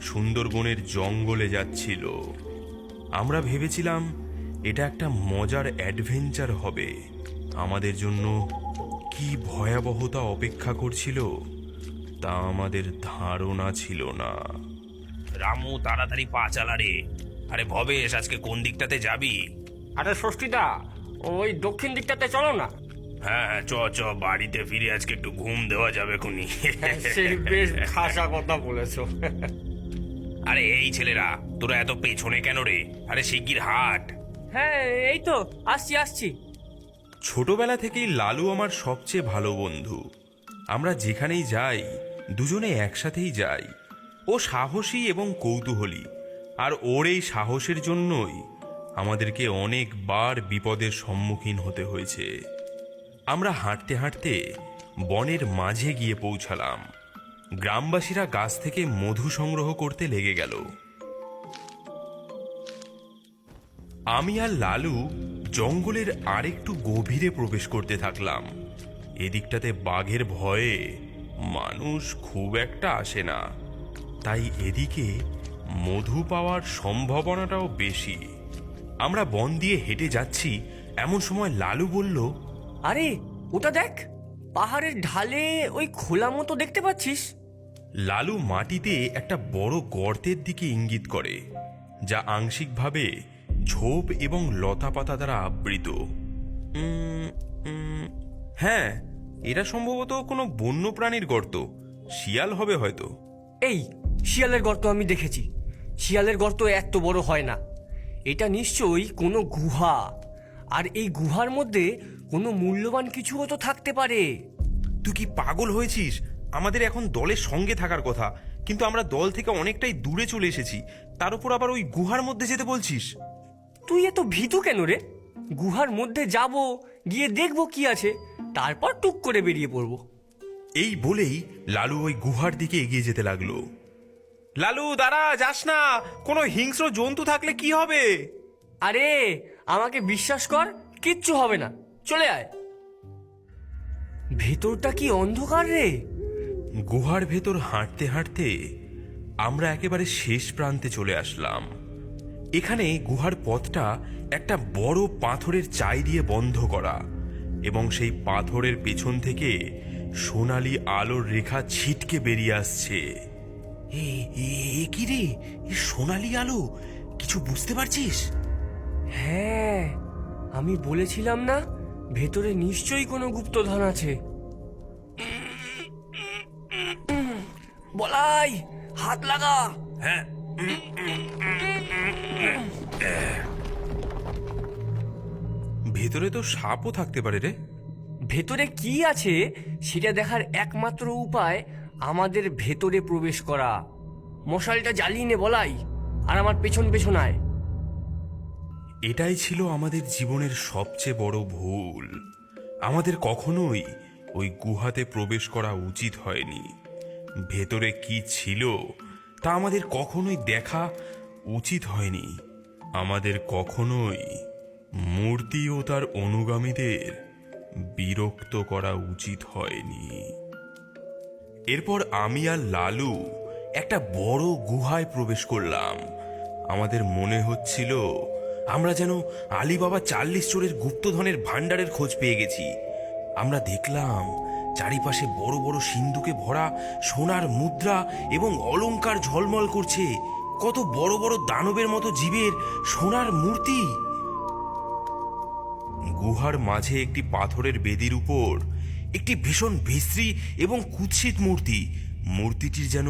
সুন্দরবনের জঙ্গলে যাচ্ছিল। আমরা ভেবেছিলাম এটা একটা মজার অ্যাডভেঞ্চার হবে। আমাদের জন্য কি ভয়াবহতা অপেক্ষা করছিল তা আমাদের ধারণা ছিল না। রামু, তাড়াতাড়ি পা চালা রে। আরে ভবেশ, আজকে কোন দিকটাতে যাবি? আরে ষষ্ঠীদা, ওই দক্ষিণ দিকটাতে চলো না। হ্যাঁ হ্যাঁ, চ বাড়িতে ফিরে আজকে একটু ঘুম দেওয়া যাবে খুনি। সেই বেশ খাসা কথা বলেছো। আরে এই ছেলেরা, তোরা এত পেছনে কেন রে? আরে শিগগির হাট। হ্যাঁ, এই তো আসছি আসছি। ছোটবেলা থেকেই লালু আমার সবচেয়ে ভালো বন্ধু। আমরা যেখানেই যাই দুজনে একসাথেই যাই। ও সাহসী এবং কৌতূহলী, আর ওর এই সাহসের জন্যই আমাদেরকে অনেকবার বিপদের সম্মুখীন হতে হয়েছে। আমরা হাঁটতে হাঁটতে বনের মাঝে গিয়ে পৌঁছালাম। গ্রামবাসীরা গাছ থেকে মধু সংগ্রহ করতে লেগে গেল। আমি আর লালু জঙ্গলের আরেকটু গভীরে প্রবেশ করতে থাকলাম। এদিকটাতে বাঘের ভয়ে মানুষ খুব একটা আসে না, তাই এদিকে মধু পাওয়ার সম্ভাবনাটাও বেশি। আমরা বন দিয়ে হেঁটে যাচ্ছি, এমন সময় লালু বলল, আরে ওটা দেখ, পাহাড়ের ঢালে ওই খোলা মতো দেখতে পাচ্ছিস? লালু মাটিতে একটা বড় গর্তের দিকে ইঙ্গিত করে, যা আংশিকভাবে ঝোপ এবং লতাপাতা দ্বারা আবৃত। হ্যাঁ, এটা সম্ভবত কোনো বন্য প্রাণীর গর্ত। শিয়াল হবে হয়তো। এই শিয়ালের গর্ত আমি দেখেছি। শিয়ালের গর্ত এত বড় হয় না। এটা নিশ্চয়ই কোনো গুহা, আর এই গুহার মধ্যে কোনো মূল্যবান কিছুও তো থাকতে পারে। তুই কি পাগল হয়েছিস? আমাদের এখন দলের সঙ্গে থাকার কথা, কিন্তু আমরা দল থেকে অনেকটাই দূরে চলে এসেছি। তার উপর আবার ওই গুহার মধ্যে যেতে বলছিস। তুই এত ভীতু কেন রে? গুহার মধ্যে যাব, গিয়ে দেখবো কি আছে, তারপর টুক করে বেরিয়ে পড়বো। এই বলেই লালু ওই গুহার দিকে এগিয়ে যেতে লাগলো। লালু দাঁড়া, যাস না। কোনো হিংস্র জন্তু থাকলে কি হবে? আরে আমাকে বিশ্বাস কর, কিচ্ছু হবে না, চলে আয়। ভেতরটা কি অন্ধকার রে! গুহার ভেতর হাঁটতে হাঁটতে আমরা একেবারে শেষ প্রান্তে চলে আসলাম। এখানে গুহার পথটা একটা বড় পাথরের চাই দিয়ে বন্ধ করা, এবং সেই পাথরের পেছন থেকে সোনালি আলোর রেখা ছিটকে বেরিয়ে আসছে। এ কি রে? এ সোনালি আলো, কিছু বুঝতে পারছিস? হ্যাঁ, আমি বলেছিলাম না, ভেতরে নিশ্চয়ই কোনো গুপ্তধন আছে। বলাই, হাত লাগা। হ্যাঁ, ভেতরে তো সাপও থাকতে পারে রে। ভেতরে কি আছে সেটা দেখার একমাত্র উপায় আমাদের ভেতরে প্রবেশ করা। মশালটা জ্বালিয়ে নে বলাই, আর আমার পেছন পেছন আয়। এটাই ছিল আমাদের জীবনের সবচেয়ে বড় ভুল। আমাদের কখনোই ওই গুহাতে প্রবেশ করা উচিত হয়নি। ভেতরে কি ছিল তা আমাদের কখনোই দেখা উচিত হয়নি। আমাদের কখনোই মূর্তি ও তার অনুগামীদের বিরক্ত করা উচিত হয়নি। এরপর আমি আর লালু একটা বড় গুহায় প্রবেশ করলাম। আমাদের মনে হচ্ছিল আমরা যেন আলিবাবা 40 চোরের গুপ্তধনের ভাণ্ডারের খোঁজ পেয়ে গেছি। আমরা দেখলাম চারিপাশে বড় বড় সিন্ধুকে ভরা সোনার মুদ্রা এবং অলংকার ঝলমল করছে। কত বড় বড় দানবের মতো জীবের সোনার মূর্তি। গুহার মাঝে একটি পাথরের বেদির উপর একটি ভীষণ বিশ্রী এবং কুৎসিত মূর্তি। মূর্তিটির যেন